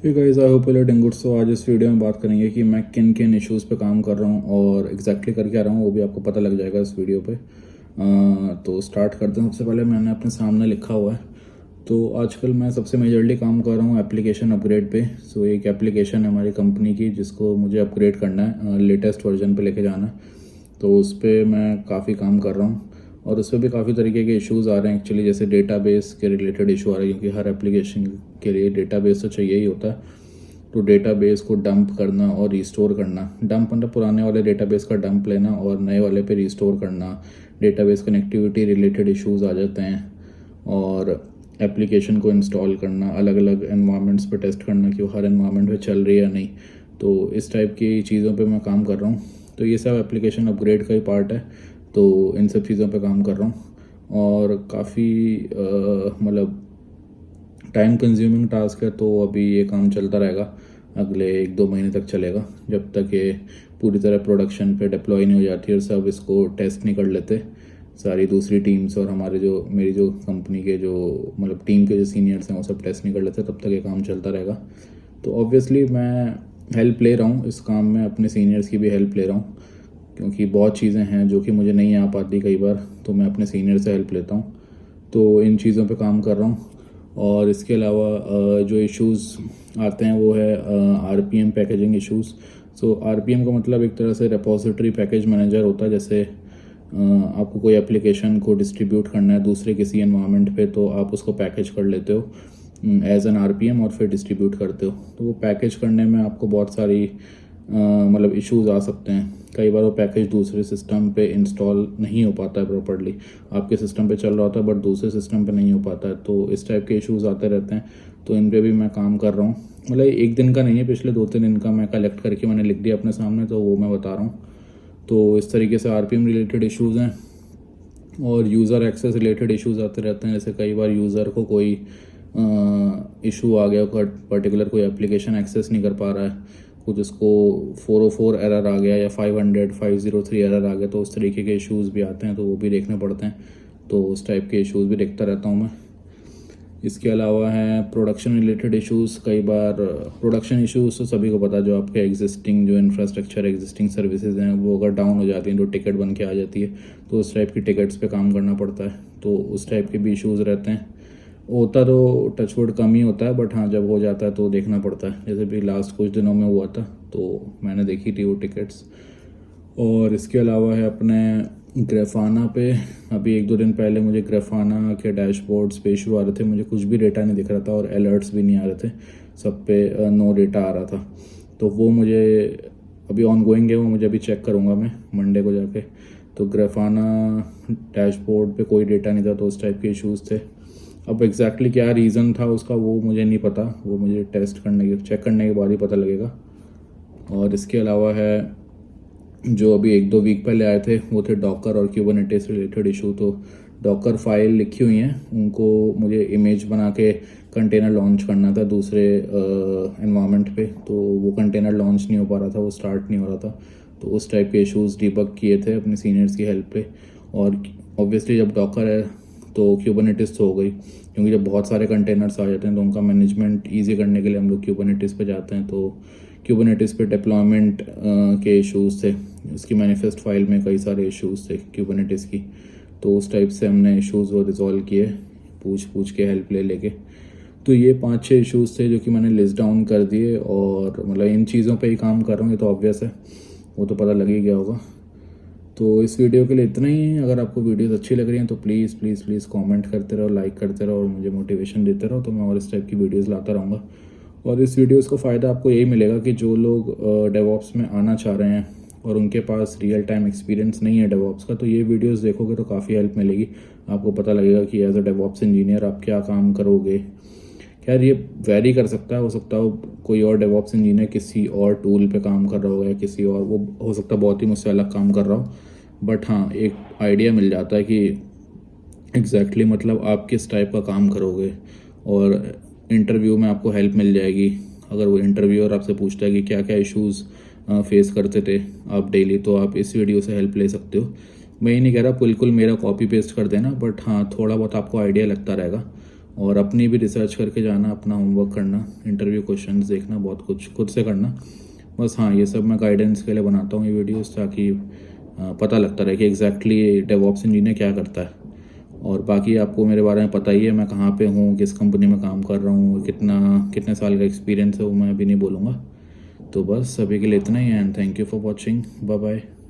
Hey guys, I hope you are doing good. So आज इस video में बात करेंगे कि मैं किन किन इश्यूज़ पे काम कर रहा हूँ और एग्जैक्टली कर क्या रहा हूँ, वो भी आपको पता लग जाएगा इस वीडियो पे। तो स्टार्ट करते हैं। सबसे पहले मैंने अपने सामने लिखा हुआ है। तो आजकल मैं सबसे मेजरली काम कर रहा हूँ एप्लीकेशन अपग्रेड पे। सो एक एप्लीकेशन है हमारी कंपनी की जिसको मुझे अपग्रेड करना है, लेटेस्ट वर्जन पे लेके जाना है। तो उस पर मैं काफ़ी काम कर रहा हूँ और उस पर भी काफ़ी तरीके के इश्यूज़ आ रहे हैं एक्चुअली। जैसे डेटाबेस के रिलेटेड इशू आ रहे हैं क्योंकि हर एप्लीकेशन के लिए डेटाबेस तो चाहिए ही होता है। तो डेटाबेस को डंप करना और रिस्टोर करना, डंप मतलब पुराने वाले डेटाबेस का डंप लेना और नए वाले पे रिस्टोर करना, डेटाबेस कनेक्टिविटी रिलेटेड इश्यूज़ आ जाते हैं। और एप्लीकेशन को इंस्टॉल करना, अलग अलग एनवायरनमेंट्स पे टेस्ट करना कि वो हर एनवायरनमेंट में चल रही है या नहीं। तो इस टाइप की चीज़ों पे मैं काम कर रहा हूँ। तो ये सब एप्लीकेशन अपग्रेड का ही पार्ट है। तो इन सब चीज़ों पे काम कर रहा हूँ और काफ़ी मतलब टाइम कंज्यूमिंग टास्क है। तो अभी ये काम चलता रहेगा, अगले 1-2 महीने तक चलेगा, जब तक ये पूरी तरह प्रोडक्शन पे डिप्लॉय नहीं हो जाती और सब इसको टेस्ट नहीं कर लेते, सारी दूसरी टीम्स और हमारे जो मेरी जो कंपनी के जो मतलब टीम के जो सीनियर्स हैं वो सब टेस्ट नहीं कर लेते, तब तक ये काम चलता रहेगा। तो ऑब्वियसली मैं हेल्प ले रहा हूँ इस काम में, अपने सीनियर्स की भी हेल्प ले रहा हूँ क्योंकि बहुत चीज़ें हैं जो कि मुझे नहीं आ पाती कई बार, तो मैं अपने सीनियर से हेल्प लेता हूँ। तो इन चीज़ों पे काम कर रहा हूँ। और इसके अलावा जो इश्यूज़ आते हैं वो है आरपीएम पैकेजिंग इश्यूज़। सो आरपीएम का मतलब एक तरह से रिपोजिटरी पैकेज मैनेजर होता है। जैसे आपको कोई एप्लीकेशन को डिस्ट्रीब्यूट करना है दूसरे किसी एनवायरनमेंट पे, तो आप उसको पैकेज कर लेते हो एज एन आरपीएम और फिर डिस्ट्रीब्यूट करते हो। तो वो पैकेज करने में आपको बहुत सारी मतलब इश्यूज़ आ सकते हैं। कई बार वो पैकेज दूसरे सिस्टम पे इंस्टॉल नहीं हो पाता है प्रॉपर्ली, आपके सिस्टम पे चल रहा होता है बट दूसरे सिस्टम पे नहीं हो पाता है। तो इस टाइप के इश्यूज़ आते रहते हैं। तो इन पे भी मैं काम कर रहा हूँ। मतलब एक दिन का नहीं है, पिछले 2-3 दिन का मैं कलेक्ट करके मैंने लिख दिया अपने सामने, तो वो मैं बता रहा हूँ। तो इस तरीके से आरपीएम रिलेटेड इश्यूज़ हैं और यूज़र एक्सेस रिलेटेड इश्यूज़ आते रहते हैं। जैसे कई बार यूज़र को कोई इशू आ गया, पर्टिकुलर कोई एप्लीकेशन एक्सेस नहीं कर पा रहा है, कुछ उसको 404 एरर आ गया या 503 एरर आ गया, तो उस तरीके के इश्यूज़ भी आते हैं, तो वो भी देखने पड़ते हैं। तो उस टाइप के इश्यूज़ भी देखता रहता हूँ मैं। इसके अलावा है प्रोडक्शन रिलेटेड इश्यूज़। कई बार प्रोडक्शन इश्यूज़ तो सभी को पता है, जो आपके एग्जिस्टिंग जो इंफ्रास्ट्रक्चर एग्जिस्टिंग सर्विसेज हैं वो अगर डाउन हो जाती हैं तो टिकट बन के आ जाती है, तो उस टाइप की टिकट्स पे काम करना पड़ता है। तो उस टाइप के भी इश्यूज़ रहते हैं। होता तो टचवुड कम ही होता है, बट हाँ जब हो जाता है तो देखना पड़ता है। जैसे भी लास्ट कुछ दिनों में हुआ था तो मैंने देखी थी वो टिकट्स। और इसके अलावा है अपने ग्रेफाना पे, अभी 1-2 दिन पहले मुझे ग्रेफाना के डैशबोर्ड्स पे इशू आ रहे थे, मुझे कुछ भी डेटा नहीं दिख रहा था और अलर्ट्स भी नहीं आ रहे थे, सब पे नो डेटा आ रहा था। तो वो मुझे अभी ऑन गोइंग है, वो मुझे अभी चेक करूँगा मैं मंडे को जाके। तो ग्रेफाना डैशबोर्ड पे कोई डेटा नहीं था, तो उस टाइप के इश्यूज़ थे। अब एग्जैक्टली क्या रीज़न था उसका वो मुझे नहीं पता, वो मुझे चेक करने के बाद ही पता लगेगा। और इसके अलावा है जो अभी 1-2 वीक पहले आए थे वो थे डॉकर और क्यूबरनेटिस रिलेटेड इशू। तो डॉकर फाइल लिखी हुई हैं, उनको मुझे इमेज बना के कंटेनर लॉन्च करना था दूसरे एनवायरनमेंट पे, तो वो कंटेनर लॉन्च नहीं हो पा रहा था, वो स्टार्ट नहीं हो रहा था। तो उस टाइप के इश्यूज़ डिबग किए थे अपने सीनियर्स की हेल्प पे। और ऑब्वियसली जब डॉकर है तो क्यूबरनेटिस तो हो गई, क्योंकि जब बहुत सारे कंटेनर्स आ जाते हैं तो उनका मैनेजमेंट ईजी करने के लिए हम लोग क्यूबरनेटिस पे जाते हैं। तो क्यूबरनेटिस पे डिप्लॉयमेंट के इश्यूज़ थे, उसकी मैनिफेस्ट फाइल में कई सारे इश्यूज़ थे क्यूबरनेटिस की। तो उस टाइप से हमने इश्यूज़ वो रिजॉल्व किए, पूछ के हेल्प ले लेके। तो ये 5-6 इश्यूज़ थे जो कि मैंने लिस्ट डाउन कर दिए और मतलब इन चीज़ों पे ही काम कर रहा हूँ, ये तो ऑब्वियस है, वो तो पता लग ही गया होगा। तो इस वीडियो के लिए इतना ही। अगर आपको वीडियोस अच्छी लग रही हैं तो प्लीज़ प्लीज़ प्लीज़ कमेंट करते रहो, लाइक करते रहो और मुझे मोटिवेशन देते रहो, तो मैं और इस टाइप की वीडियोस लाता रहूँगा। और इस वीडियोस का फ़ायदा आपको यही मिलेगा कि जो लोग डेवॉप्स में आना चाह रहे हैं और उनके पास रियल टाइम एक्सपीरियंस नहीं है डेवॉप्स का, तो ये वीडियोस देखोगे तो काफ़ी हेल्प मिलेगी। आपको पता लगेगा कि एज अ डेवॉप्स इंजीनियर आप क्या काम करोगे। खैर ये वेरी कर सकता है, हो सकता हो कोई और डेवॉप्स इंजीनियर किसी और टूल पे काम कर रहा हो या किसी और, वो हो सकता है बहुत ही मुझसे अलग काम कर रहा हो, बट हाँ एक आइडिया मिल जाता है कि एग्जैक्टली मतलब आप किस टाइप का काम करोगे। और इंटरव्यू में आपको हेल्प मिल जाएगी। अगर वो इंटरव्यूअर आपसे पूछता है कि क्या क्या इश्यूज़ फेस करते थे आप डेली, तो आप इस वीडियो से हेल्प ले सकते हो। मैं ये नहीं कह रहा बिल्कुल मेरा कॉपी पेस्ट कर देना, बट हाँ थोड़ा बहुत आपको आइडिया लगता रहेगा। और अपनी भी रिसर्च करके जाना, अपना होमवर्क करना, इंटरव्यू क्वेश्चंस देखना, बहुत कुछ खुद से करना। बस हाँ, ये सब मैं गाइडेंस के लिए बनाता हूँ ये वीडियोस, ताकि पता लगता रहे कि एग्जैक्टली डेवऑप्स इंजीनियर क्या करता है। और बाकी आपको मेरे बारे में पता ही है, मैं कहाँ पे हूँ, किस कंपनी में काम कर रहा हूँ, कितने साल का एक्सपीरियंस है वो मैं अभी नहीं बोलूँगा। तो बस अभी के लिए इतना ही, and thank you for watching. Bye bye.